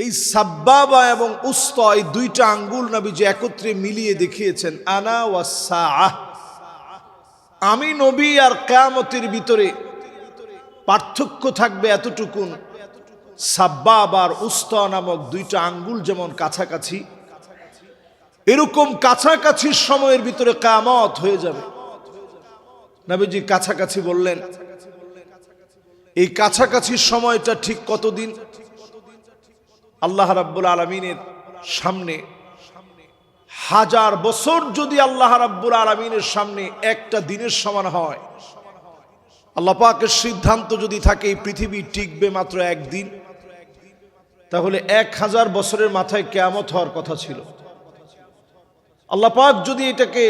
এই সাব্বাবা এবং উস্তা এই দুইটা আঙ্গুল নবীজি একত্রে মিলিয়ে দেখিয়েছেন, আনা ওয়াস সাআহ, আমি নবী আর কিয়ামতের ভিতরে পার্থক্য থাকবে এতটুকুন, সাব্বাবা আর উস্তা নামক দুইটা আঙ্গুল যেমন কাছাকাছি, এরকম কাছাকাছি সময়ের ভিতরে কিয়ামত হয়ে যাবে। নবীজি কাছাকাছি বললেন, এই কাছাকাছি সময়টা ঠিক কতদিন? আল্লাহ রাব্বুল আলামিনের সামনে 1000 বছর যদি আল্লাহ রাব্বুল আলামিনের সামনে একটা দিনের সমান হয়, আল্লাহ পাকের সিদ্ধান্ত যদি থাকে এই পৃথিবী টিকবে মাত্র একদিন, তাহলে 1000 বছরের মাথায় কিয়ামত হওয়ার কথা ছিল। আল্লাহ পাক যদি এটাকে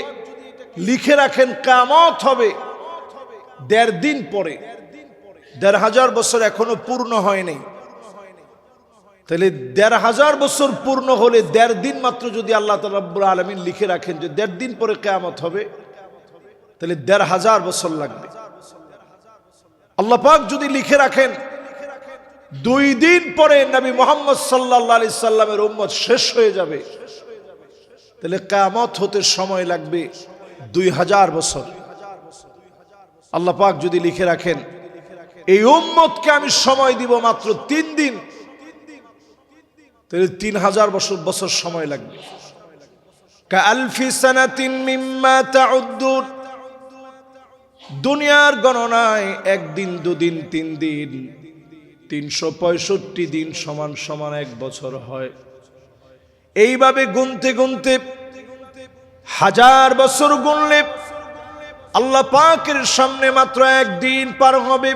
লিখে রাখেন কিয়ামত হবে 1.5 দিন পরে, 1500 বছর এখনো পূর্ণ হয়নি, তাহলে 1500 বছর পূর্ণ হলে 1.5 দিন মাত্র যদি আল্লাহ রাব্বুল আলামিন লিখে রাখেন যে 1.5 দিন পরে কিয়ামত হবে, তাহলে 1500 বছর লাগবে। আল্লাহ পাক যদি লিখে রাখেন 2 দিন পরে নবী মুহাম্মদ সাল্লাল্লাহু আলাইহি সাল্লামের উম্মত শেষ হয়ে যাবে, তাহলে কিয়ামত হতে সময় লাগবে 2000 বছর। আল্লাহ পাক যদি লিখে রাখেন এই উম্মতকে আমি সময় দিব মাত্র 3 দিন, তাহলে 3000 বছর সময় লাগবে। কাআলফি সানাতিন মিম্মা তাউদ্দুন, দুনিয়ার গণনায় 1 দিন 2 দিন 3 দিন 365 দিন সমান সমান 1 বছর হয়। এইভাবে গুনতে গুনতে 1000 বছর গুনলে আল্লাহ পাকের সামনে মাত্র 1 দিন পার হবে।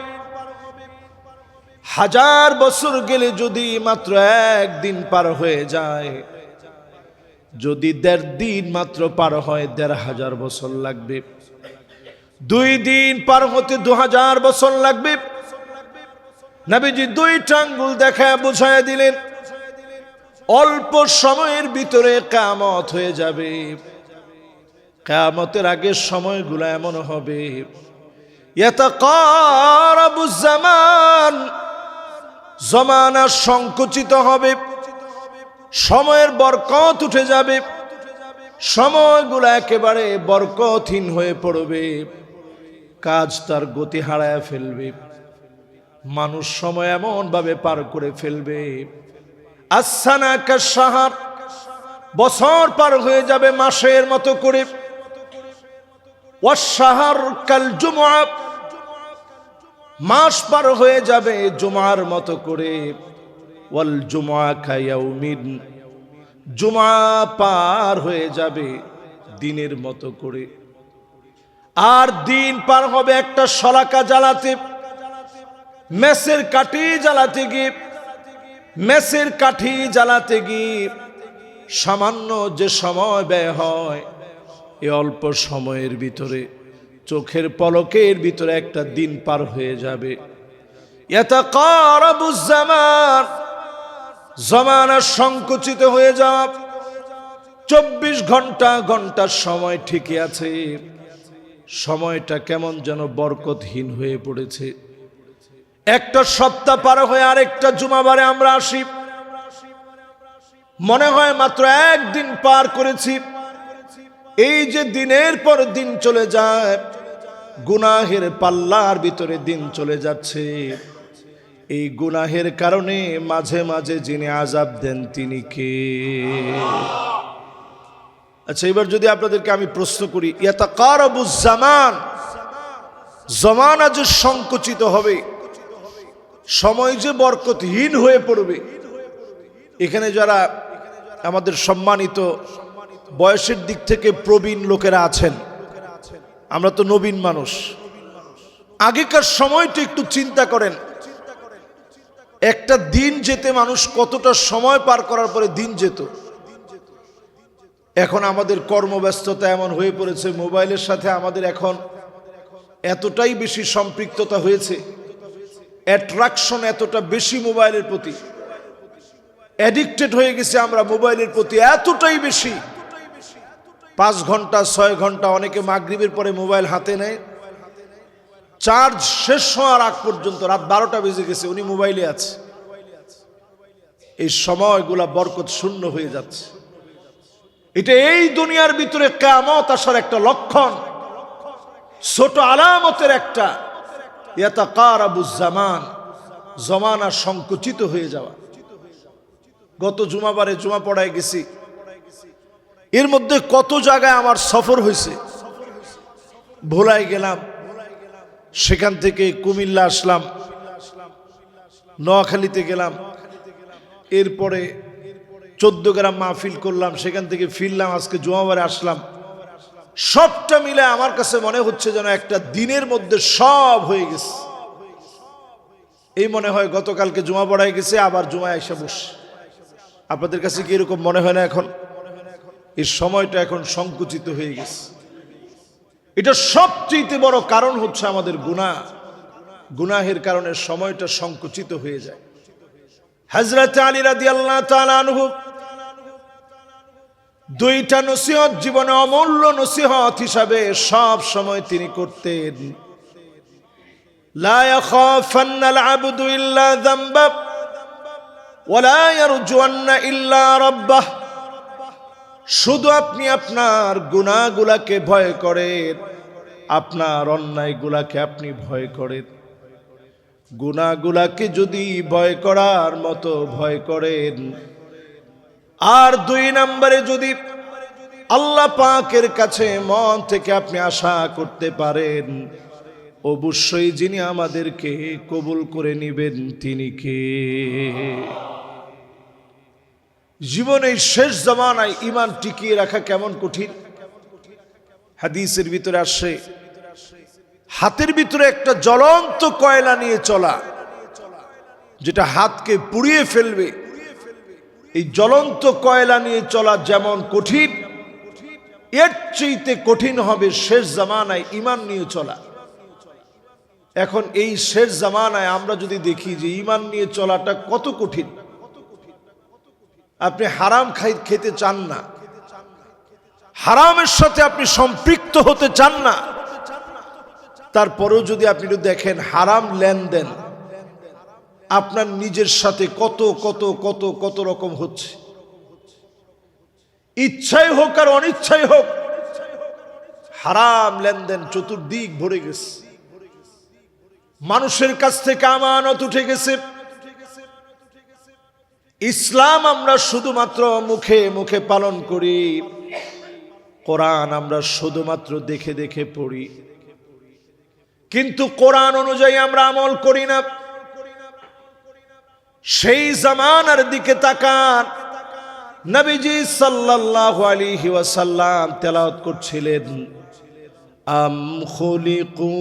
1000 বছর গেলে যদি মাত্র 1 দিন পার হয়ে যায়, যদি 1.5 দিন মাত্র পার হয় 1500 বছর লাগবে। 2 দিন পার হতে 2000 বছর লাগবে। নবীজি 2টা আঙ্গুল দেখায় বুঝায় দিলেন অল্প সময়ের ভিতরে কিয়ামত হয়ে যাবে। কিয়ামতের আগের সময়গুলো এমন হবে, ইয়াতাকারাবুজ জামান, জমানা সংকুচিত হবে, সময়ের বরকত উঠে যাবে, সময়গুলো একেবারে বরকতহীন হয়ে পড়বে, কাজ তার গতি হারায় ফেলবে, মানুষ সময় এমন ভাবে পার করে ফেলবে, আসসানা কাশাহার, বছর পার হয়ে যাবে মাসের মতো করে, ওয়াশাহার কাল জুমআ, মাস পার হয়ে যাবে জুমার মতো করে, ওয়াল জুমআ কায়াউমিন, জুমা পার হয়ে যাবে দিনের মতো করে। আর দিন পার হবে একটা শলাকা জ্বালাতে, মেসের কাঠি জ্বালাতে গিয়ে, মেসের কাঠি জ্বালাতে গিয়ে সামান্য যে সময় ব্যয় হয়, এই অল্প সময়ের ভিতরে চোখের পলকের ভিতরে একটা দিন পার হয়ে যাবে। ইয়াতাকারাবুজ জামান, জমানা সংকুচিত হয়ে যাওয়া, 24 ঘন্টা ঘন্টার সময় ঠিকই আছে, সময়টা কেমন যেন বরকতহীন হয়ে পড়েছে। একটা সপ্তাহ পার হয়ে আরেকটা জুমাবারে আমরা আসি, মনে হয় মাত্র 1 দিন পার করেছি। এই যে দিনের পর দিন চলে যায়, গুনাহের পাল্লার ভিতরে দিন চলে যাচ্ছে, এই গুনাহের কারণে মাঝে মাঝে যিনি আযাব দেন তিনি কে? আচ্ছা, এবার যদি আপনাদেরকে আমি প্রশ্ন করি, ইয়াতাকারাবুজ জামান, জমানা যে সংকুচিত হবে, সময় যে বরকতহীন হয়ে পড়বে, এখানে যারা আমাদের সম্মানিত বয়সের দিক থেকে প্রবীণ লোকেরা আছেন, আমরা তো নবীন মানুষ, আগেকার সময়টা একটু চিন্তা করেন। একটা দিন যেতে মানুষ কতটা সময় পার করার পরে দিন যেত। এখন আমাদের কর্মব্যস্ততা এমন হয়ে পড়েছে, মোবাইলের সাথে আমাদের এখন এতটাই বেশি সম্পৃক্ততা হয়েছে, অ্যাট্রাকশন এতটা বেশি মোবাইলের প্রতি, অ্যাডিক্টেড হয়ে গেছে আমরা মোবাইলের প্রতি এতটাই বেশি। 5 ঘন্টা 6 ঘন্টা, অনেকে মাগরিবের পরে মোবাইল হাতে নেয়, চার্জ শেষ হওয়ার আগ পর্যন্ত রাত 12টা বেজে গেছে, উনি মোবাইলে আছে। এই সময়গুলা বরকত শূন্য হয়ে যাচ্ছে। এটা এই দুনিয়ার ভিতরে কিয়ামত আসার একটা লক্ষণ, ছোট আলামতের একটা। ইয়াতাকারাবুজ জামান, জমানা সংকুচিত হয়ে যাওয়া। গত জুমাবারে জুমা পড়ায় গেছি, এর মধ্যে কত জায়গায় আমার সফর হয়েছে ভোলাই গেলাম। সেখান থেকে কুমিল্লা আসলাম, নোয়াখালীতে গেলাম, এরপরে 14 গ্রাম মাহফিল করলাম, সেখান থেকে ফিরলাম, আজকে জুমাবারে আসলাম। সবটা মিলে আমার কাছে মনে হচ্ছে যেন একটা দিনের মধ্যে সব হয়ে গেছে। এই মনে হয় গতকালকে জুমা পড়ায় গেছে, আবার জুমায় এসে বসে। আপনাদের কাছে কি এরকম মনে হয় না? এখন এই সময়টা এখন সংকুচিত হয়ে গেছে। এটা সবচেয়ে বড় কারণ হচ্ছে আমাদের গুনাহ। গুনাহের কারণে সময়টা সংকুচিত হয়ে যায়। হযরত আলী রাদিয়াল্লাহু তাআলা আনহু দুইটা নসিহত জীবনে অমূল্য নসিহত হিসাবে সব সময় তিনি করতেন। লা ইয়াখাফান্নাল আবদু ইল্লা যামবা ওয়া লা ইয়ারজুন্না ইল্লা রাব্বাহ। শুধু আপনি আপনার গুনাহগুলোকে ভয় করেন, আপনার অন্যায়গুলোকে আপনি ভয় করেন। গুনাহগুলোকে যদি ভয় করার মতো ভয় করেন, আর 2 নম্বরে যদি আল্লাহ পাকের কাছে মন থেকে আপনি আশা করতে পারেন, অবশ্যই যিনি আমাদেরকে কবুল করে নেবেন তিনি কে? জীবনের শেষ জামানায় ঈমান টিকিয়ে রাখা কেমন কঠিন। হাদিসের ভিতরে আসে, হাতের ভিতরে একটা জ্বলন্ত কয়লা নিয়ে চলা, যেটা হাতকে পুড়িয়ে ফেলবে। এই জ্বলন্ত কয়লা নিয়ে চলা যেমন কঠিন, এর চেয়ে কঠিন হবে শেষ জামানায় ঈমান নিয়ে চলা। এখন এই শেষ জামানায় আমরা যদি দেখি যে ঈমান নিয়ে চলাটা কত কঠিন। আপনি হারাম খেতে চান না, হারামের সাথে আপনি সম্পৃক্ত হতে চান না, তারপরেও যদি আপনি দেখেন হারাম লেনদেন আপনার নিজের সাথে কত কত কত কত রকম হচ্ছে। ইচ্ছাই হোক আর অনিচ্ছাই হোক, হারাম লেনদেন চতুর্দিক ভরে গেছে। মানুষের কাছ থেকে আমানত উঠে গেছে। ইসলাম আমরা শুধুমাত্র মুখে মুখে পালন করি, কোরআন আমরা শুধুমাত্র দেখে দেখে পড়ি, কিন্তু কোরআন অনুযায়ী আমরা আমল করি না। সেই জামানার দিকে তাকান, নবীজি সাল্লাল্লাহু আলাইহি ওয়াসাল্লাম তেলাওয়াত করছিলেন, আম খুলিকু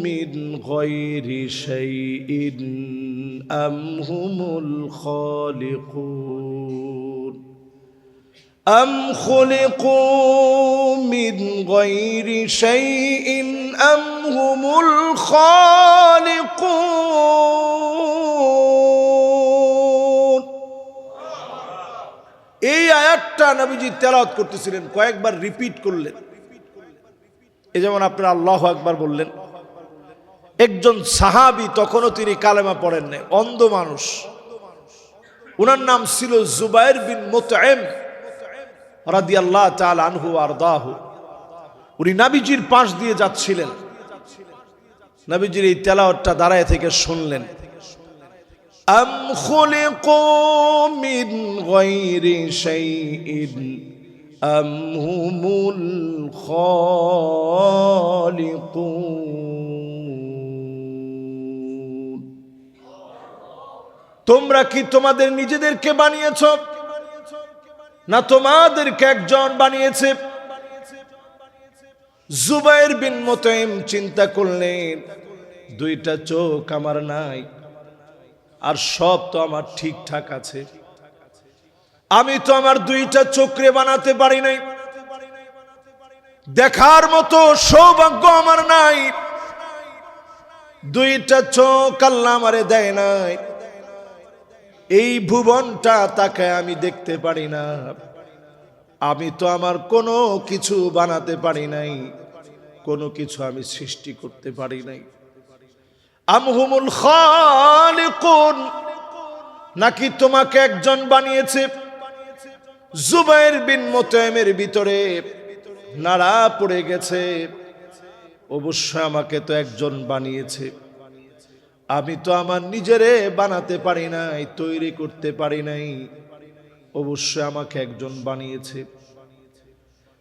মিন গায়রি শাইইন আম হুমুল খালিকুন, আম খুলিকু মিন গায়রি শাইইন আম হুমুল খালিকুন। এই আয়াতটা নবীজি তেলাওয়াত করতেছিলেন, কয়েকবার রিপিট করলেন। এই যেমন আপনারা আল্লাহু আকবার বললেন। একজন সাহাবী, তখনও তিনি কালেমা পড়েন নাই, অন্ধ মানুষ, ওনার নাম ছিল জুবাইর বিন মুতঈম রাদিয়াল্লাহু তাআলা আনহু আরদাহু। উনি নবীজির পাশ দিয়ে যাচ্ছিলেন, নবীজির এই তেলাওয়াতটা দাঁড়ায় থেকে শুনলেন। আম খুলিকু মিন গায়রি শাইইন আম হুমুল খালিকুন। তোমরা কি তোমাদের নিজেদেরকে বানিয়েছ, না তোমাদেরকে একজন বানিয়েছে? জুবাইর বিন মুতঈম চিন্তা করলেন, দুইটা চোখ আমার নাই, আর সব তো আমার ঠিকঠাক আছে, আমি তো আমার দুইটা চোখরে বানাতে পারি নাই, দেখার মতো সৌভাগ্য আমার নাই, দুইটা চোখ আল্লাহ আমারে দেয় নাই, এই ভুবনটা তাকে আমি দেখতে পারি না, আমি তো আমার কোনো কিছু বানাতে পারি নাই, কোনো কিছু আমি সৃষ্টি করতে পারি নাই। আম হুমুল খালিকুন, নাকি তোমাকে একজন বানিয়েছে? জুবাইর বিন মুতাইমের ভিতরে নাড়া পড়ে গেছে, অবশ্যই আমাকে তো একজন বানিয়েছে, আমি তো আমার নিজেরে বানাতে পারি নাই, তৈরি করতে পারি নাই, অবশ্যই আমাকে একজন বানিয়েছে।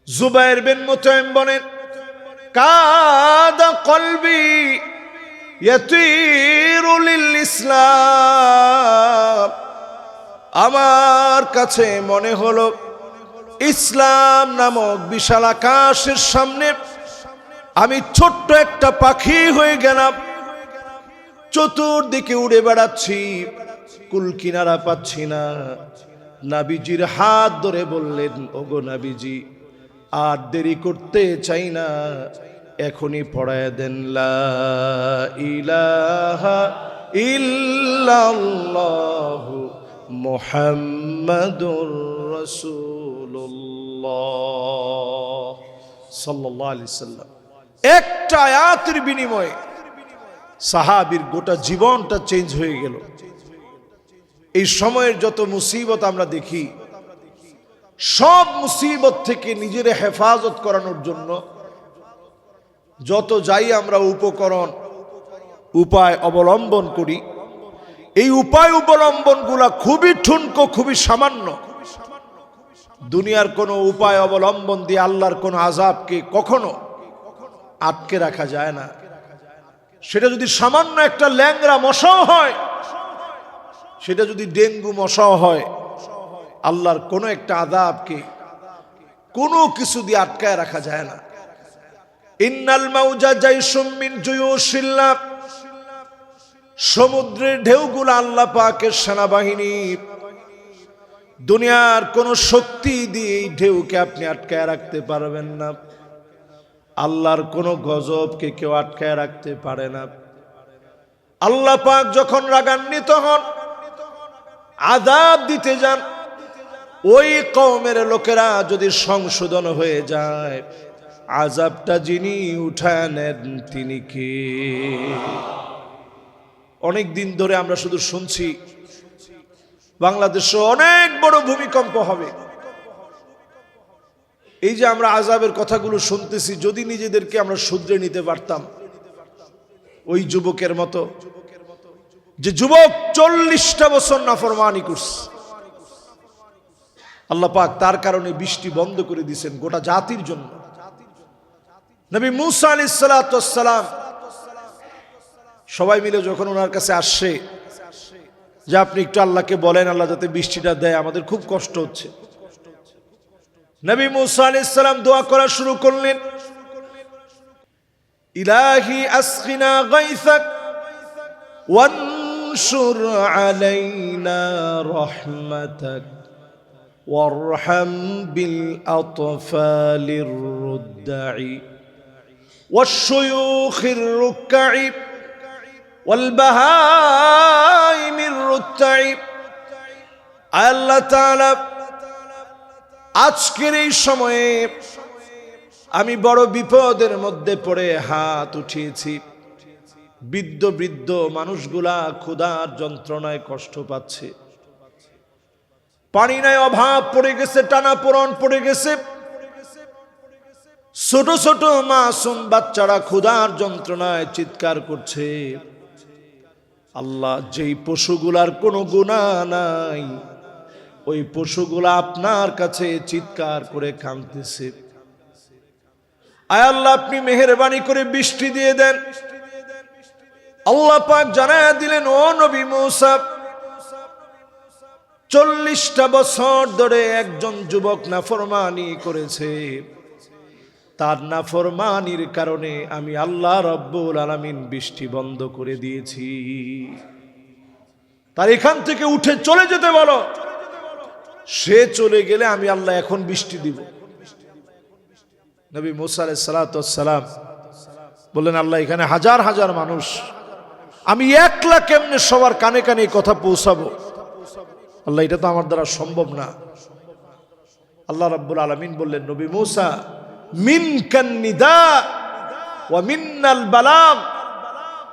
জুবাইর বিন মুতাইম বলেন, কাদা কলবি ইয়াতিরু লিল ইসলাম, আমার কাছে মনে হলো ইসলাম নামক বিশাল আকাশের সামনে আমি ছোট্ট একটা পাখি হয়ে গেলাম, চতুর্দিকে উড়ে বেড়াচ্ছি, কুল কিনারা পাচ্ছি না। নবীজির হাত ধরে বললেন, ওগো নবীজি, আর দেরি করতে চাই না, এখনই পড়ায় দেন লা ইলাহা ইল্লাল্লাহু মুহাম্মাদুর রাসূলুল্লাহ সাল্লাল্লাহু আলাইহি সাল্লাম। একটা আয়াতের বিনিময়ে সাহাবীর গোটা জীবনটা চেঞ্জ হয়ে গেল। এই সময়ের যত মুসিবত আমরা দেখি, সব মুসিবত থেকে নিজের হেফাজত করানোর জন্য যত যাই আমরা উপকরণ উপায় অবলম্বন করি, এই উপায় অবলম্বনগুলা খুবই ঠুনকো, খুবই সামান্য। দুনিয়ার কোনো উপায় অবলম্বন দিয়ে আল্লাহর কোনো আযাবকে কখনো আটকে রাখা যায় না। সেটা যদি সামান্য একটা ল্যাংড়া মশাও হয়, সেটা যদি ডেঙ্গু মশাও হয়, আল্লাহর কোনো একটা আযাবকে কোনো কিছু দিয়ে আটকায় রাখা যায় না। ইন্নাল মাউজা জাইশুম মিন জুয়ুশিল্লাহ, সমুদ্রের ঢেউগুলো আল্লাহ পাকের সেনাবাহিনী। দুনিয়ার কোন শক্তি দিয়ে এই ঢেউকে আপনি আটকায় রাখতে পারবেন না। আল্লাহর কোন গজবকে কেউ আটকায় রাখতে পারে না। আল্লাহ পাক যখন রাগান্বিত হন, আযাব দিতে যান, ওই কওমের লোকেরা যদি সংশোধন হয়ে যায়, আযাবটা যিনি উঠায় নেন তিনি কে? অনেক দিন ধরে আমরা শুধু শুনছি বাংলাদেশে অনেক বড় ভূমিকম্প হবে। এই যে আমরা আযাবের কথাগুলো শুনতেছি, যদি নিজেদেরকে আমরা শুধরে নিতে পারতাম, ওই যুবকের মতো, যে যুবক 40টা বছর নাফরমানি করছে, আল্লাহ পাক তার কারণে বৃষ্টি বন্ধ করে দিয়েছেন গোটা জাতির জন্য। নবী মুসা আলাইহিস সালাতু ওয়াস সালাম সবাই মিলে যখন ওনার কাছে আসছে যে আপনি একটু আল্লাহকে বলেন আল্লাহ যাতে বৃষ্টিটা দেয়, আমাদের খুব কষ্ট হচ্ছে। নবী মুসা আলাইহিস সালাম দোয়া করা শুরু করলেন, ইলাহি আসকিনা গায়সাক ওয়ানশুর আলাইনা রাহমাতাক ওয়ারহাম বিল আতফালির রুদ্দাই ওয়াশ-শুয়ুখির রুকঈ ওয়াল-বাহাইমির রুত্তাই। আল্লাহ তাআলা, আজকের এই সময়ে আমি বড় বিপদের মধ্যে পড়ে হাত উঠিয়েছি। বৃদ্ধ বৃদ্ধ মানুষগুলা ক্ষুধার যন্ত্রণায় কষ্ট পাচ্ছে, পানি নাই, অভাব পড়ে গেছে, টানাপোড়েন পড়ে গেছে। ছোট ছোট মাসুম বাচ্চারা ক্ষুধার যন্ত্রণায় চিৎকার করছে। আল্লাহ, যেই পশুগুলার কোনো গুনাহ নাই, ওই পশুগুলা আপনার কাছে চিৎকার করে কাঁদতেছে। আয় আল্লাহ, আপনি মেহেরবানি করে বৃষ্টি দিয়ে দেন। আল্লাহ পাক জানায়া দিলেন, ও নবী মুসা, 40টা বছর ধরে একজন যুবক নাফরমানি করেছে, তার নাফরমানির কারণে আমি আল্লাহ রব্বুল আলামিন বৃষ্টি বন্ধ করে দিয়েছি। তার এখান থেকে উঠে চলে যেতে বলো, সে চলে গেলে আমি আল্লাহ এখন বৃষ্টি দিব। নবী মুসা আলাইহিস সালাতু ওয়াস সালাম বললেন, আল্লাহ, এখানে হাজার হাজার মানুষ, আমি একলা কেমনে সবার কানে কানে কথা পৌঁছাবো? আল্লাহ, এটা তো আমার দ্বারা সম্ভব না। আল্লাহ রাব্বুল আলামিন বললেন, নবী মুসা, মিনকান নিদা ওয়া মিন্নাল বালাগ,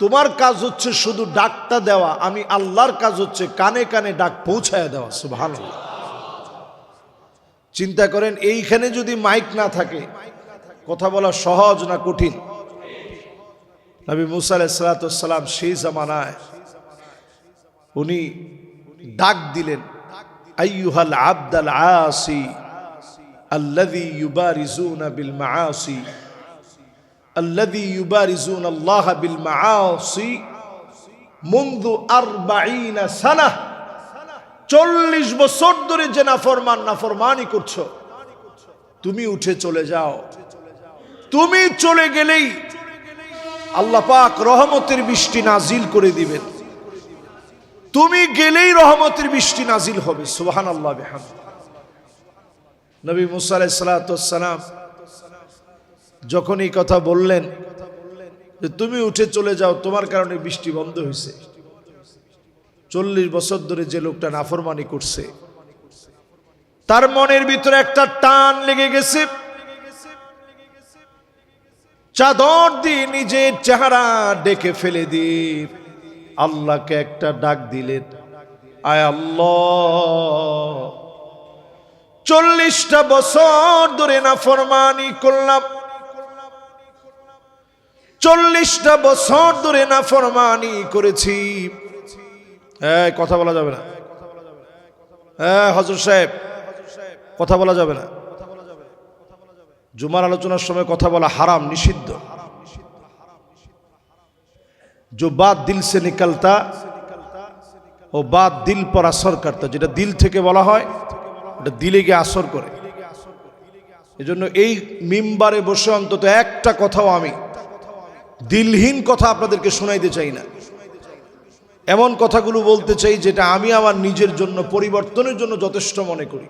তোমার কাজ হচ্ছে শুধু ডাকটা দেওয়া, আমি আল্লাহর কাজ হচ্ছে কানে কানে ডাক পৌঁছায় দেওয়া। সুবহানাল্লাহ। চিন্তা করেন, এইখানে যদি মাইক না থাকে কথা বলা সহজ না কঠিন? নবী মুসা আলাইহিস সালাতু ওয়াস সালাম সেই জামানায় উনি ডাক দিলেন, আইয়ুহাল আবদাল আসি আল্লাযী ইউবারিজুনা বিল মাআসি আল্লাযী ইউবারিজুনা আল্লাহ বিল মাআসি মুনযু 40 সানাহ। 40 বছর ধরে যে নাফরমানি করছো, তুমি উঠে চলে যাও। তুমি চলে গেলেই আল্লাহ পাক রহমতের বৃষ্টি নাজিল করে দিবেন। তুমি গেলেই রহমতের বৃষ্টি নাজিল হবে। সুবহানাল্লাহ বিহামদিহি। নবী মুসা আলাইহিস সালাতু ওয়াস সালাম যখন এই কথা বললেন যে তুমি উঠে চলে যাও, তোমার কারণে বৃষ্টি বন্ধ হয়েছে। 40 বছর ধরে যে লোকটা নাফরমানি করছে, তার মনের ভিতরে একটা টান লেগে গেছে। চাদর দিয়ে নিজের চেহারা ডেকে ফেলে দিয়ে আল্লাহকে একটা ডাক দিলেন, আয় আল্লাহ, 40টা বছর ধরে নাফরমানি করলাম, 40টা বছর ধরে নাফরমানি করেছি। কথা বলা যাবে না। হযরত সাহেব, কথা বলা যাবে না। জুমার আলোচনার সময় কথা বলা হারাম, নিষিদ্ধ। जो बात दिल से निकलता ও বাত দিল পর আসর করতা, যেটা দিল থেকে বলা হয় ওটা দিলে গিয়ে আসর করে। এজন্য এই মিম্বারে বসে অন্তত একটা কথাও আমি দিলহীন কথা আপনাদেরকে শোনাইতে চাই না। এমন কথাগুলো বলতে চাই যেটা আমি আমার নিজের জন্য পরিবর্তনের জন্য যথেষ্ট মনে করি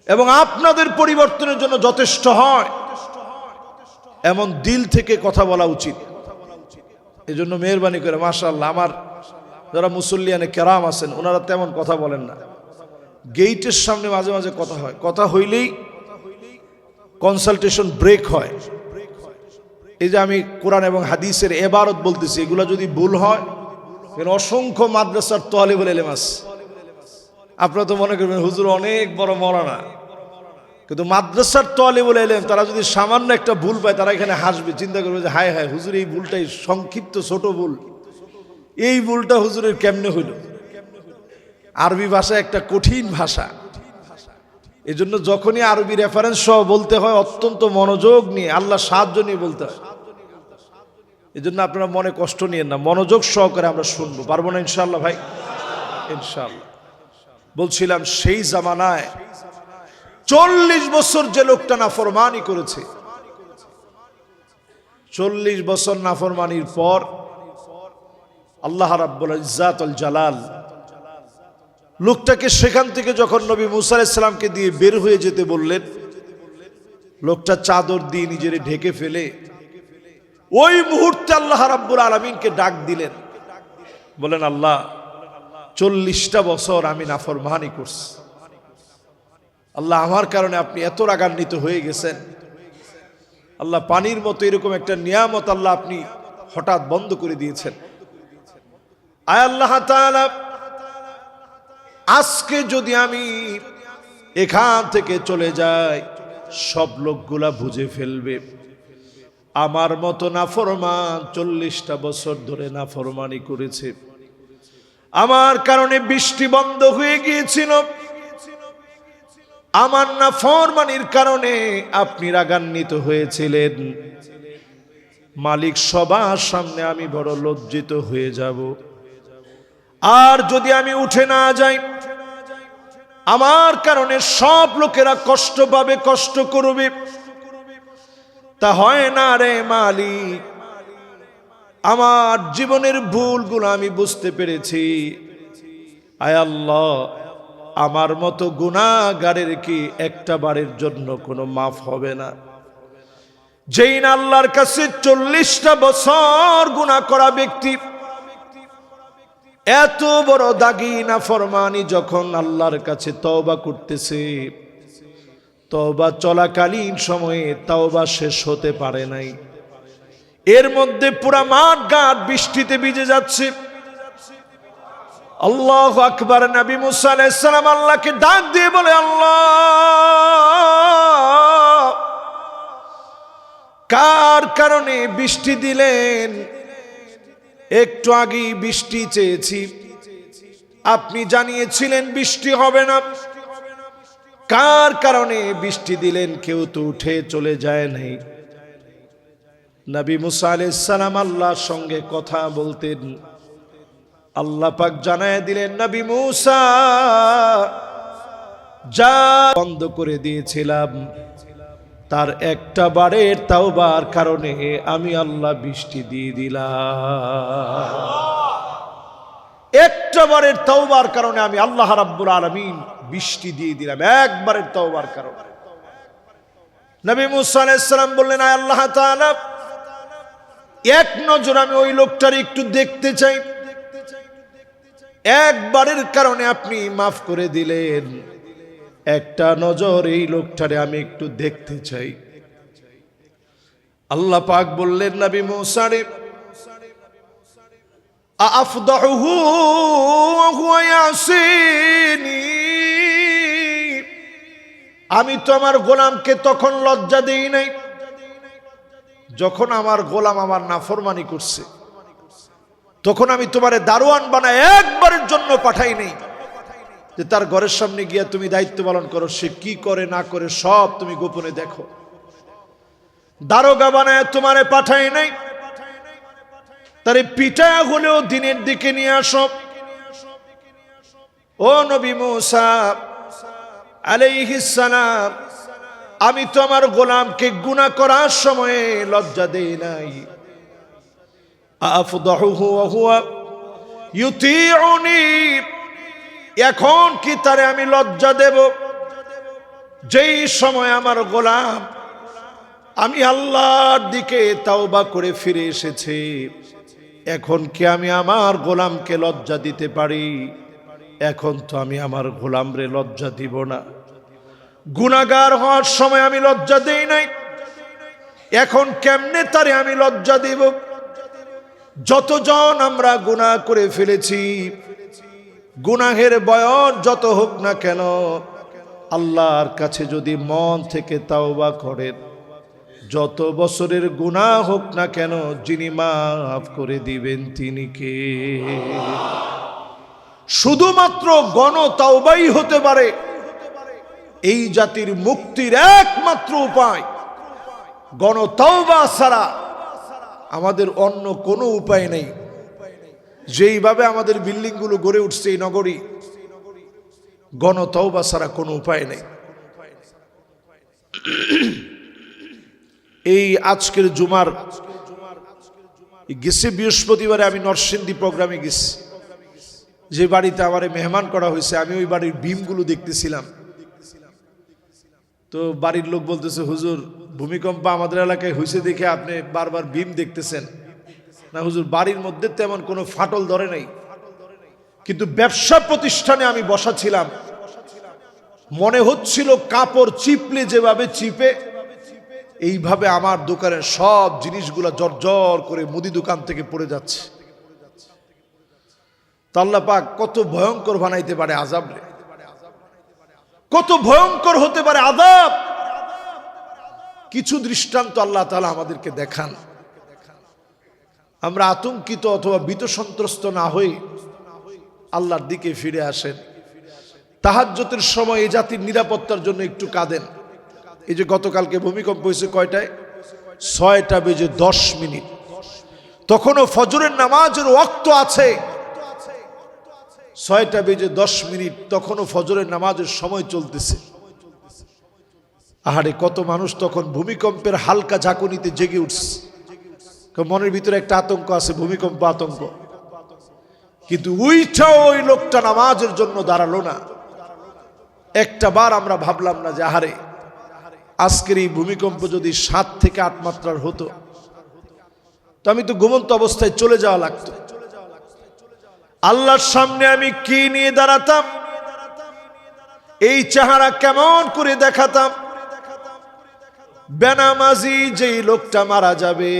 এবং আপনাদের পরিবর্তনের জন্য যথেষ্ট হয়, এমন দিল থেকে কথা বলা উচিত। এজন্য মেহেরবানি করে মাশাআল্লাহ আমার যারা মুসল্লিয়ানে কেরাম আছেন ওনারা তেমন কথা বলেন না। গেইটের সামনে মাঝে মাঝে কথা হয়, কথা হইলেই কনসালটেশন ব্রেক হয়। এই যে আমি কোরআন এবং হাদিসের ইবারত বলতেছি, এগুলো যদি ভুল হয়, অসংখ্য মাদ্রাসার তালিবুল ইলম আছে। আপনারা তো মনে করবেন হুজুর অনেক বড় মাওলানা, কিন্তু মাদ্রাসার তালিবুল ইলম তারা যদি সামান্য একটা ভুল পায় তারা এখানে হাসবে, চিন্তা করবে যে হায় হায় হুজুর এই ভুলটাই সংক্ষিপ্ত ছোট ভুল, এই ভুলটা হুজুরের কেমনে হইল। আরবি ভাষা একটা কঠিন ভাষা, এজন্য যখনই আরবি রেফারেন্স সহ বলতে হয় অত্যন্ত মনোযোগ নিয়ে আল্লাহ সাহায্য নিয়ে বলতে হয়। এজন্য আপনারা মনে কষ্ট নিয়েন না, মনোযোগ সহকারে আমরা শুনবো। পারবো না ইনশাআল্লাহ ভাই? ইনশাআল্লাহ। বলছিলাম সেই জামানায় 40 বছর যে লোকটা নাফরমানি করেছে, 40 বছর নাফরমানির পর আল্লাহ রাব্বুল ইজ্জাত ওয়াল জালাল লোকটাকে সেখান থেকে যখন নবী মুসা আলাইহিস সালামকে দিয়ে বের হয়ে যেতে বললেন, লোকটা চাদর দিয়ে নিজের ঢেকে ফেলে ওই মুহূর্তে আল্লাহ রাব্বুল আলামিনকে ডাক দিলেন, বলেন আল্লাহ 40টা বছর আমি নাফরমানি করছি, আল্লাহ আমার কারণে আপনি এত রাগান্বিত হয়ে গেছেন। আল্লাহ পানির মতো এরকম একটা নিয়ামত আল্লাহ আপনি হঠাৎ বন্ধ করে দিয়েছেন। আয় আল্লাহ তাআলা, আজকে যদি আমি এখান থেকে চলে যাই সব লোকগুলা বুঝে ফেলবে আমার মতো নাফরমান 40টা বছর ধরে নাফরমানি করেছে, আমার কারণে বৃষ্টি বন্ধ হয়ে গিয়েছিল, আমার নাফরমানির কারণে আপনি রাগান্বিত হয়েছিলেন, মালিক সবার সামনে আমি বড় লজ্জিত হয়ে যাব। আর যদি আমি উঠে না যাই আমার কারণে সব লোকেরা কষ্ট পাবে, কষ্ট করবে, তা হয় না রে মালিক। আমার জীবনের ভুলগুলো আমি বুঝতে পেরেছি, আয় আল্লাহ আমার মতো গুনাহগারের কি একটা বারের জন্য কোনো মাফ হবে না? যেই না আল্লাহর কাছে 40টা বছর গুনাহ করা ব্যক্তি এত বড় দাগী নাফরমানি যখন আল্লাহর কাছে তওবা করতেছে, তওবা চলাকালীন সময়ে তওবা শেষ হতে পারে নাই, এর মধ্যে পুরা মাঠ ঘাট বৃষ্টিতে ভিজে যাচ্ছে। আল্লাহু আকবার। নবী মুসা আলাইহিস সালাম আল্লাহকে ডাক দিয়ে বলে, আল্লাহ, কার কারণে বৃষ্টি দিলেন? একটু আগেই বৃষ্টি চেয়েছি, আপনি জানিয়েছিলেন বৃষ্টি হবে না। কার কারণে বৃষ্টি দিলেন? কেউ তো উঠে চলে যায় নাই। নবী মুসা আলাইহিস সালাম আল্লাহর সঙ্গে কথা বলতেন। আল্লাহ পাক জানায় দিলেন, নবী মুসা, যা বন্ধ করে দিয়েছিলাম তার একটা বারের তাওবার কারণে আমি আল্লাহ বৃষ্টি দিয়ে দিলাম। একটা বারের তাওবার কারণে আমি আল্লাহ রাব্বুল আলামিন বৃষ্টি দিয়ে দিলাম, একবারের তাওবার কারণে। নবী মুসা আলাইহিস সালাম বললেন, আয় আল্লাহ তাআলা, এক নজর আমি ওই লোকটার একটু দেখতে চাই। একবারের কারণে আপনি মাফ করে দিলেন, একটা নজর এই লোকটারে আমি একটু দেখতে চাই। আল্লাহ পাক বললেন, নবী মুসা রে, আফদাহু ওয়া হুয়া ইয়াসিনি, আমি তো আমার গোলামকে তখন লজ্জা দেই নাই যখন আমার গোলাম আমার নাফরমানি করছে। তখন আমি তোমারে দারোয়ান বানায় একবারের জন্য পাঠাই নাই যে তার ঘরের সামনে গিয়া তুমি দায়িত্ব পালন করো, সে কি করে না করে সব তুমি গোপনে দেখো। দারোগা বানায় তোমারে পাঠাই নাই, তারে পিটায়া হলেও দিনের দিকে নিয়ে আসো। ও নবী মুসা আলাইহিস সালাম, আমি তো আমার গোলামকে গুনাহ করার সময়ে লজ্জা দেই নাই। আফদাহুহু ওয়া হুয়া ইউতিউনি, এখন কি তারে আমি লজ্জা দেব যেই সময় আমার গোলাম আমি আল্লাহর দিকে তাওবা করে ফিরে এসেছে? এখন কি আমি আমার গোলামকে লজ্জা দিতে পারি? এখন তো আমি আমার গোলামরে লজ্জা দিব না। গুনাহগার হওয়ার সময় আমি লজ্জা দেই নাই, এখন কেমনে তারে আমি লজ্জা দিব? যতজন আমরা গুনাহ করে ফেলেছি, গুনাহের বয়স যত হোক না কেন, আল্লাহর কাছে যদি মন থেকে তাওবা করেন, যত বছরের গুনাহ হোক না কেন, যিনি মাফ করে দিবেন তিনি কে? শুধুমাত্র গণ তাওবাই হতে পারে এই জাতির মুক্তির একমাত্র উপায়। গণ তাওবা ছাড়া আমাদের অন্য কোনো উপায় নেই। যেইভাবে আমাদের বিল্ডিংগুলো গড়ে উঠছে এই নগরী, গণ তাওবা ছাড়া কোনো উপায় নেই। এই আজকের জুমার গেছে বৃহস্পতিবারে আমি নরসিংদী প্রোগ্রামে গেছি, যে বাড়িতে আমারে মেহমান করা হয়েছে। আমি ওই বাড়ির বিমগুলো দেখতেছিলাম, তো বাড়ির লোক বলতেছে, হুজুর ভূমিকম্প আমাদের এলাকায় হয়েছে দেখে আপনি বারবার বিম দেখতেছেন। না হুজুর, বাড়ির মধ্যে তেমন কোনো ফাটল ধরে নাই, কিন্তু ব্যবসা প্রতিষ্ঠানে আমি বসা ছিলাম, মনে হচ্ছিল কাপড় চিপলে যেভাবে চিপে, এইভাবে আমার দোকানের সব জিনিসগুলা জর্জর করে মুদি দোকান থেকে পড়ে যাচ্ছে। আল্লাহ পাক কত ভয়ঙ্কর বানাইতে পারে আযাব রে, কত ভয়ঙ্কর হতে পারে আযাব। কিছু দৃষ্টান্ত আল্লাহ তাআলা আমাদেরকে দেখান। আমরা আতঙ্কিত অথবা ভীত সন্ত্রস্ত না হয়ে আল্লাহর দিকে ফিরে আসেন। তাহাজ্জুদের সময় এই জাতির নিরাপত্তার জন্য একটু কাঁদেন। এই যে গতকালকে ভূমিকম্প হয়েছে কয়টায়? 6:10, তখনও ফজরের নামাজের ওয়াক্ত আছে। 6:10, তখনও ফজরের নামাজের সময় চলতেছে। আহারে, কত মানুষ তখন ভূমিকম্পের হালকা ঝাঁকুনিতে জেগে উঠছে। মনের ভিতরে একটা আতঙ্ক আছে, ভূমিকম্প আতঙ্ক, কিন্তু ওইটাও ওই লোকটা নামাজের জন্য দাঁড়ালো না। একটা বার আমরা ভাবলাম না যে আহারে, আজকের এই ভূমিকম্প যদি 7 থেকে 8 মাত্রার হতো, তো আমি তো ঘুমন্ত অবস্থায় চলে যাওয়া লাগতো। আল্লাহর সামনে আমি কি নিয়ে দাঁড়াতাম, এই চেহারা কেমন করে দেখাতাম? বেনামাজি যেই লোকটা মারা যাবে,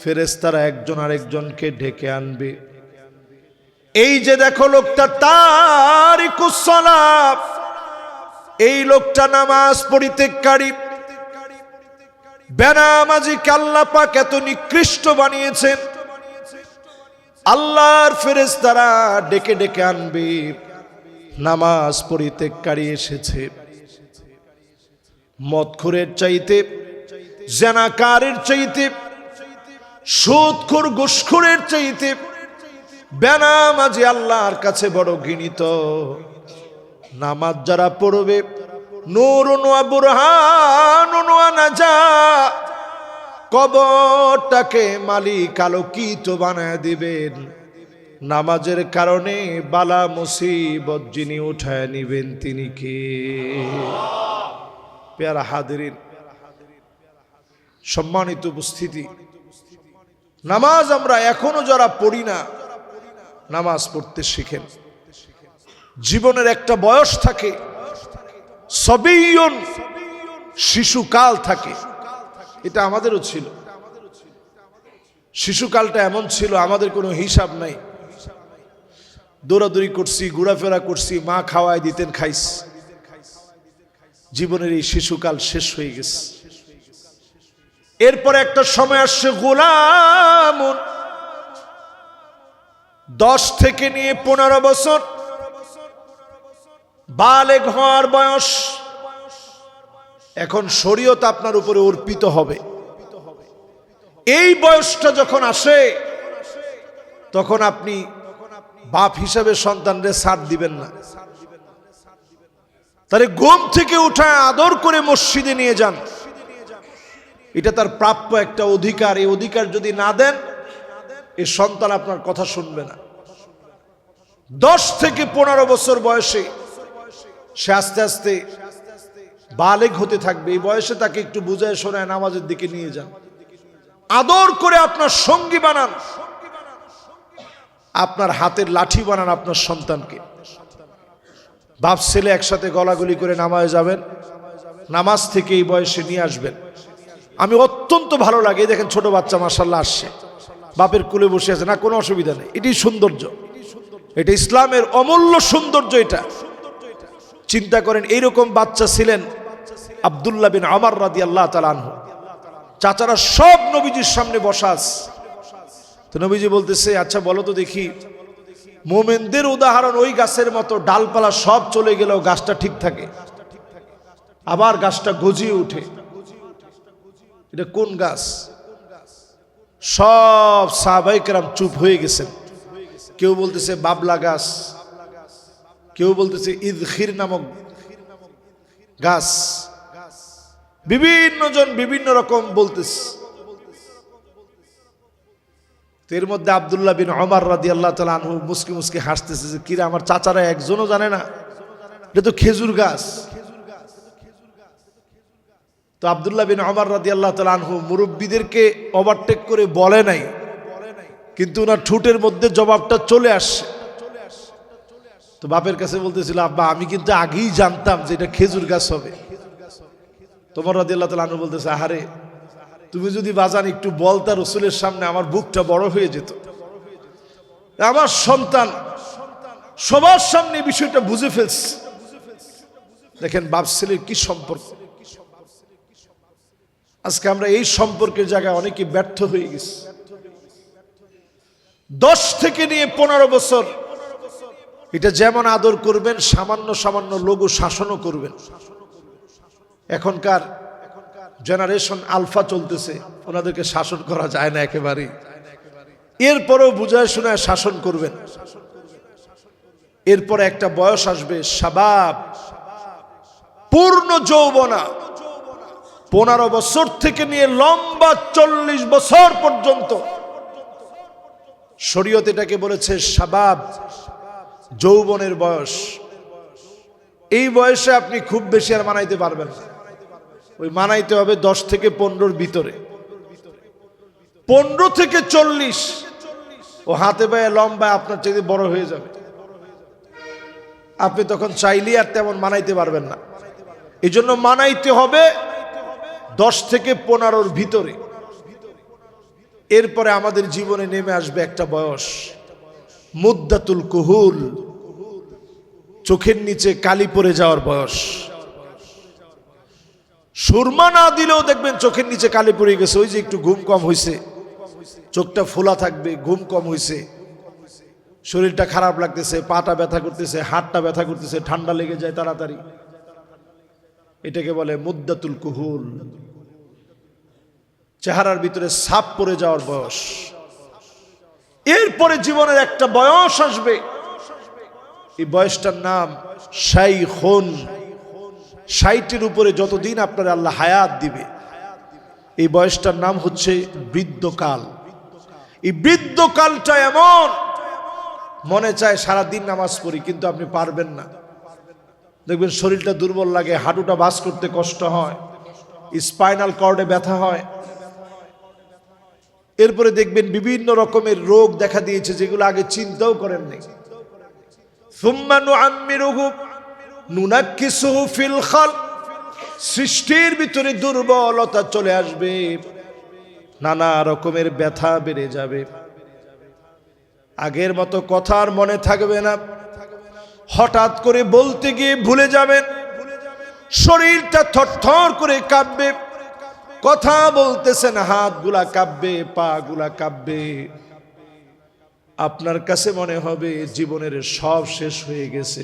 ফেরেশতারা একজন আরেকজনকে ডেকে আনবে। এই যে দেখো লোকটা তারিকুস সালাত, এই লোকটা নামাজ পরিত্যাগকারী, বেনামাজিকে আল্লাহ পাক এত নিকৃষ্ট বানিয়েছেন। আল্লাহর ফেরেশতারা ডেকে ডেকে আনবে, নামাজ পরিত্যাগকারী এসেছে। মদখোরের চাইতে, জেনাকারের চাইতে, সুদখোর ঘুষখোরের চাইতে বেনামাজি আল্লাহর কাছে বড় ঘৃণিত। নামাজ যারা পড়বে, নূরুন ওয়া বুরহানুন ওয়া নাজা, কবরটাকে মালিক আলোকিত বানায় দিবেন। নামাজের কারণে বালা মুসিবত যিনি উঠায় নিবেন তিনি কে? প্যারা হাদিরিন, সম্মানিত উপস্থিতি, নামাজ আমরা এখনো যারা পড়ি না, নামাজ পড়তে শিখেন। জীবনের একটা বয়স থাকে, সবিয়ুন, শিশুকাল থাকে। এটা আমাদেরও ছিল। শিশুকালটা এমন ছিল, আমাদের কোনো হিসাব নাই। দৌড়াদৌড়ি করছি, ঘোরাফেরা করছি, মা খাওয়ায় দিতেন, খাইস। জীবনের এই শিশুকাল শেষ হয়ে গেছে। এরপরে একটা সময় আসছে গোলামুন, 10 থেকে নিয়ে 15 বছর বালেগ হওয়ার বয়স। এখন শরীয়ত আপনার উপরে অর্পিত হবে। এই বয়সটা যখন আসে, তখন আপনি বাপ হিসাবে সন্তানদের ছাড় দিবেন না। তারে ঘুম থেকে উঠায় আদর করে মসজিদে নিয়ে যান। এটা তার প্রাপ্য একটা অধিকার। এই অধিকার যদি না দেন, এই সন্তান আপনার কথা শুনবে না। 10 থেকে 15 বছর বয়সে সে আস্তে আস্তে বালেগ হতে থাকবে। এই বয়সে তাকে একটু বুঝায় শোনায় নামাজের দিকে নিয়ে যান, আদর করে আপনার সঙ্গী বানান, আপনার হাতের লাঠি বানান আপনার সন্তানকে। বাপ ছেলে একসাথে গলাগলি করে নামাজে যাবেন, নামাজ থেকে এই বয়সে নিয়ে আসবেন। আমি অত্যন্ত ভালো লাগে, দেখেন ছোট বাচ্চা মাশাআল্লাহ আসছে, বাপের কোলে বসে আছে, না কোনো অসুবিধা নেই। এটাই সৌন্দর্য, এটা ইসলামের অমূল্য সৌন্দর্য। এটা চিন্তা করেন, এইরকম বাচ্চা ছিলেন আব্দুল্লাহ বিন ওমর রাদিয়াল্লাহু তাআলা আনহু। চাচারা সব নবীজির সামনে বসা আছে। তো নবীজি বলতেছে, আচ্ছা বলো তো দেখি, মোমেনদের উদাহরণ ওই গাছের মতো, ডালপালা সব চলে গেলেও গাছটা ঠিক থাকে, আবার গাছটা গজিয়ে উঠে। এটা কোন গাছ? সব সাহাবায়ে কেরাম চুপ হয়ে গেছেন। কেউ বলতেছে বাবলা গাছ, কেউ বলতেছে ইদখির নামক গাছ, বিভিন্ন জন বিভিন্ন রকম বলতেছে। এর মধ্যে আব্দুল্লাহ বিন ওমর রাদিয়াল্লাহু তাআলা আনহু মুস্কি মুস্কি হাসতেছে যে কিরা, আমার চাচারা একজনও জানে না এটা তো খেজুর গাছ। তো আব্দুল্লাহ বিন ওমর রাদিয়াল্লাহু তাআলা আনহু মুরব্বীদেরকে ওভারটেক করে বলে নাই, কিন্তু ওনার ঠোঁটের মধ্যে জবাবটা চলে আসছে। তো বাপের কাছে বলতেছিল, আব্বা আমি কিন্তু আগেই জানতাম যে এটা খেজুর গাছ হবে। তোমার রাদিয়াল্লাহু তাআলা আনহু বলতেছে, আহারে তুমি যদি বাজান একটু বলতা রাসূলের সামনে, আমার বুকটা বড় হয়ে যেত। আমার সন্তান সবার সামনে বিষয়টা বুঝে ফেলছে। দেখেন বাপ ছেলের কি সম্পর্ক। আজকে আমরা এই সম্পর্কের জায়গায় অনেকে ব্যর্থ হয়ে গেছি। 10 থেকে নিয়ে 15 বছর এটা যেমন আদর করবেন, সামান্য সামান্য লঘু শাসনও করবেন। এখনকার জেনারেশন আলফা চলতেছে, ওনাদেরকে শাসন করা যায় না একেবারেই। এরপরেও বুঝায় শোনায় শাসন করবেন। এরপরে একটা বয়স আসবে শাবাব, পূর্ণ যৌবনা। 15 বছর থেকে নিয়ে লম্বা 40 বছর পর্যন্ত শরীয়ত এটাকে বলেছে শাবাব, যৌবনের বয়স। এই বয়সে আপনি খুব বেশি আর মানাইতে পারবেন না। ওই মানাইতে হবে 10 থেকে 15-র ভিতরে। 15 থেকে 40 ও হাতে পায়ে লম্বায় আপনার চাইতে বড় হয়ে যাবে। আপনি তখন চাইলে আর তেমন মানাইতে পারবেন না। এই জন্য মানাইতে হবে 10 থেকে 15-র ভিতরে। এরপরে আমাদের জীবনে নেমে আসবে একটা বয়স, মুদ্দাতুল কুহুল, চোখের নিচে কালি পড়ে যাওয়ার বয়স। সুরমা না দিলেও দেখবেন চোখের নিচে কালি পড়ে গেছে। ওই যে একটু ঘুম কম হয়েছে, চোখটা ফোলা থাকবে, ঘুম কম হয়েছে, শরীরটা খারাপ লাগতেছে, পাটা ব্যথা করতেছে, হাতটা ব্যথা করতেছে, ঠান্ডা লেগে যায় তাড়াতাড়ি। এটাকে বলে মুদ্দাতুল কুহুল, চেহারার ভিতরে ছাপ পড়ে যাওয়ার বয়স। এরপরে জীবনের একটা বয়স আসবে, এই বয়সটার নাম শাইখুন। 60-এর উপরে যতদিন আপনার আল্লাহ হায়াত দিবে, এই বয়সটার নাম হচ্ছে বৃদ্ধকাল। এই বৃদ্ধকালটা এমন, মনে চায় সারাদিন নামাজ পড়ি, কিন্তু আপনি পারবেন না। দেখবেন শরীরটা দুর্বল লাগে, হাঁটুটা ভাঁজ করতে কষ্ট হয়, স্পাইনাল কর্ডে ব্যথা হয়। এরপরে দেখবেন বিভিন্ন রকমের রোগ দেখা দিয়েছে যেগুলো আগে চিন্তাও করেন নাই। সুম্মা নুআম্মিরুহু নুনাক্কিসুহু ফিল খালক, সৃষ্টির ভিতরে দুর্বলতা চলে আসবে, নানা রকমের ব্যথা বেড়ে যাবে, আগের মতো কথা আর মনে থাকবে না, হঠাৎ করে বলতে গিয়ে ভুলে যাবেন, শরীরটা থরথর করে কাঁপবে, কথা বলতেছেন হাতগুলা কাঁপবে, পা গুলা কাঁপবে, আপনার কাছে মনে হবে জীবনের সব শেষ হয়ে গেছে।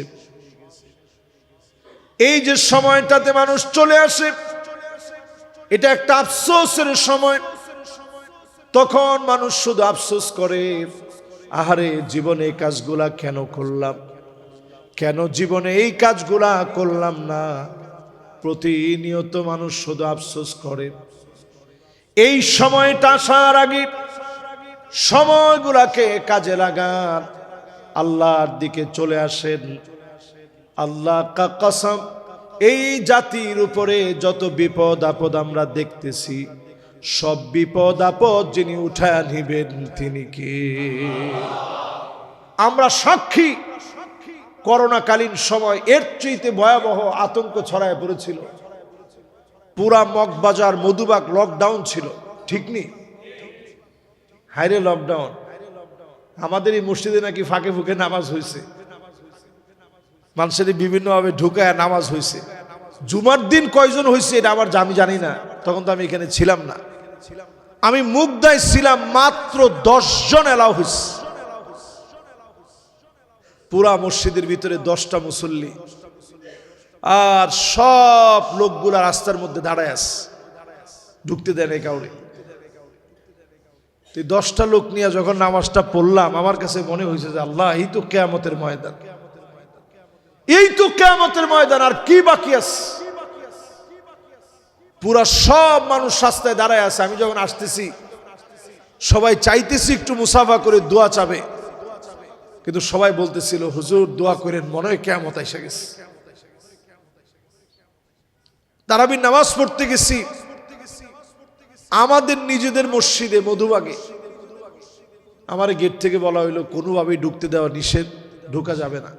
এই যে সময়টাতে মানুষ চলে আসে, এটা একটা আফসোসের সময়। তখন মানুষ শুধু আফসোস করে, আহারে জীবনে এই কাজগুলা কেন করলাম, কেন জীবনে এই কাজগুলা করলাম না। প্রতিনিয়ত মানুষ শুধু আফসোস করে। এই সময়টা আসার আগে সময়গুলাকে কাজে লাগান, আল্লাহর দিকে চলে আসেন। আল্লাহ কা কসম, এই জাতির উপরে যত বিপদ আপদ আমরা দেখতেছি, সব বিপদ আপদ যিনি উঠায় নিবেন তিনি কে? আমরা সাক্ষী, করোনাকালীন সময় এর চেয়ে ভয়াবহ আতঙ্ক ছড়ায় পড়েছিল। পুরা মগবাজার মধুবাগ লকডাউন ছিল, ঠিক নেই? হাইরে লকডাউন। আমাদের এই মসজিদে নাকি ফাঁকে ফুঁকে নামাজ হয়েছে, মানুষের বিভিন্নভাবে ঢুকায় নামাজ হয়েছে। জুমার দিন কয়জন হয়েছে এটা আবার আমি জানি না, তখন তো আমি এখানে ছিলাম না। আমি মুগদায় ছিলাম, মাত্র 10 জন এলাও হয়েছে। পুরা মসজিদের ভিতরে 10টা মুসল্লি, আর সব লোকগুলা রাস্তার মধ্যে দাঁড়ায় আছে, ঢুকতে দেয় না কাউরে। 10টা লোক নিয়ে যখন নামাজটা পড়লাম, আমার কাছে মনে হয়েছে যে আল্লাহ, এই তো কিয়ামতের ময়দান, এই তো কিয়ামতের ময়দান, আর কি বাকি আছে? পুরা সব মানুষ রাস্তায় দাঁড়ায় আছে। আমি যখন আসতেছি, সবাই চাইতেছি একটু মুসাফা করে দোয়া চাবে, কিন্তু সবাই বলতেছিল হুজুর দোয়া করেন, মনে হয় কিয়ামত এসে গেছে। তারাবির নামাজ পড়তে গেছি আমাদের নিজেদের মসজিদে মধুবাগে। আমার গেট থেকে বলা হইলো কোনোভাবেই ঢুকতে দেওয়া নিষেধ, ঢোকা যাবে না।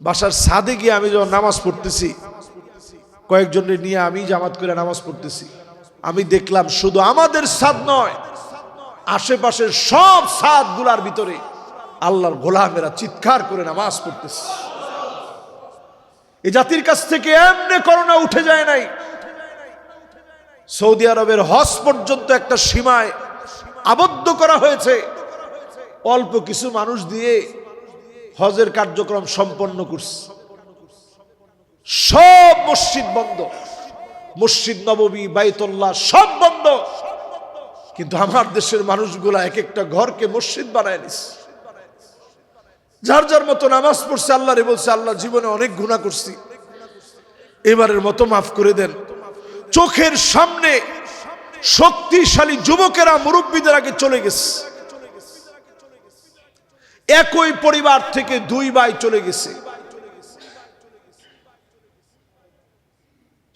বাসার ছাদে গিয়ে আমি যখন নামাজ পড়তেছি, কয়েকজনের নিয়ে আমি জামাত করে নামাজ পড়তেছি, আমি দেখলাম শুধু আমাদের ছাদ নয়, আশেপাশের সব ছাদগুলার ভিতরে আল্লাহর গোলামেরা চিৎকার করে নামাজ পড়তেছে। এই জাতির কাছ থেকে এমনি করোনা উঠে যায় নাই। সৌদি আরবের হজ পর্যন্ত একটা সীমায় আবদ্ধ করা হয়েছে, অল্প কিছু মানুষ দিয়ে হজের কার্যক্রম সম্পন্ন করছে। সব মসজিদ বন্ধ, মসজিদ নববী, বাইতুল্লাহ সব বন্ধ, কিন্তু আমার দেশের মানুষগুলা এক একটা ঘরকে মসজিদ বানায় নিছে। যার যার মতো নামাজ পড়ছে, আল্লাহ রে বলছে আল্লাহ জীবনে অনেক গুনাহ করছি, এবারের মতো মাফ করে দেন। চোখের সামনে শক্তিশালী যুবকেরা মুরব্বীদের আগে চলে গেছে। একই পরিবার থেকে 2 ভাই চলে গেছে।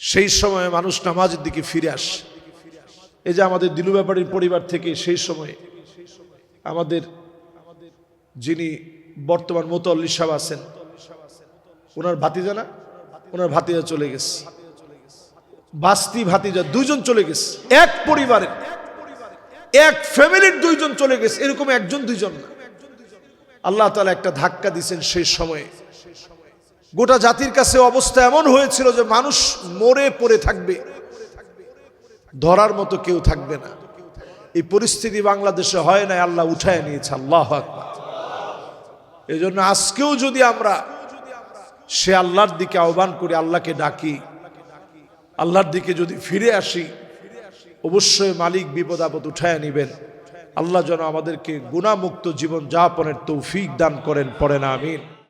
সেই সময় মানুষ নামাজের দিকে ফিরে আসে। এই যে আমাদের দিলু ব্যাপারীর পরিবার থেকে সেই সময় আমাদের যিনি বর্তমান মুতাল্লি সাহেব আছেন, ওনার ভাতিজা না, ওনার ভাতিজা চলে গেছে। বাস্তি ভাতিজা 2 জন চলে গেছে। এক পরিবারের এক ফ্যামিলির দুইজন চলে গেছে, এরকম একজন দুইজন না। আল্লাহ তাআলা একটা ধাক্কা দিয়েছেন সেই সময়ে। গোটা জাতির কাছে অবস্থা এমন হয়েছিল যে মানুষ মরে পড়ে থাকবে, ধরার মতো কেউ থাকবে না। এই পরিস্থিতি বাংলাদেশে হয় না, আল্লাহ উঠায় নিয়েছে। আল্লাহু আকবার। এই জন্য আজকেও যদি আমরা সে আল্লাহর দিকে আহ্বান করি, আল্লাহকে ডাকি, আল্লাহর দিকে যদি ফিরে আসি, অবশ্যই মালিক বিপদ আপদ উঠায় নিবেন। আল্লাহ যেন আমাদেরকে গুনাহমুক্ত জীবন যাপনের তৌফিক দান করেন, পড়েন আমিন।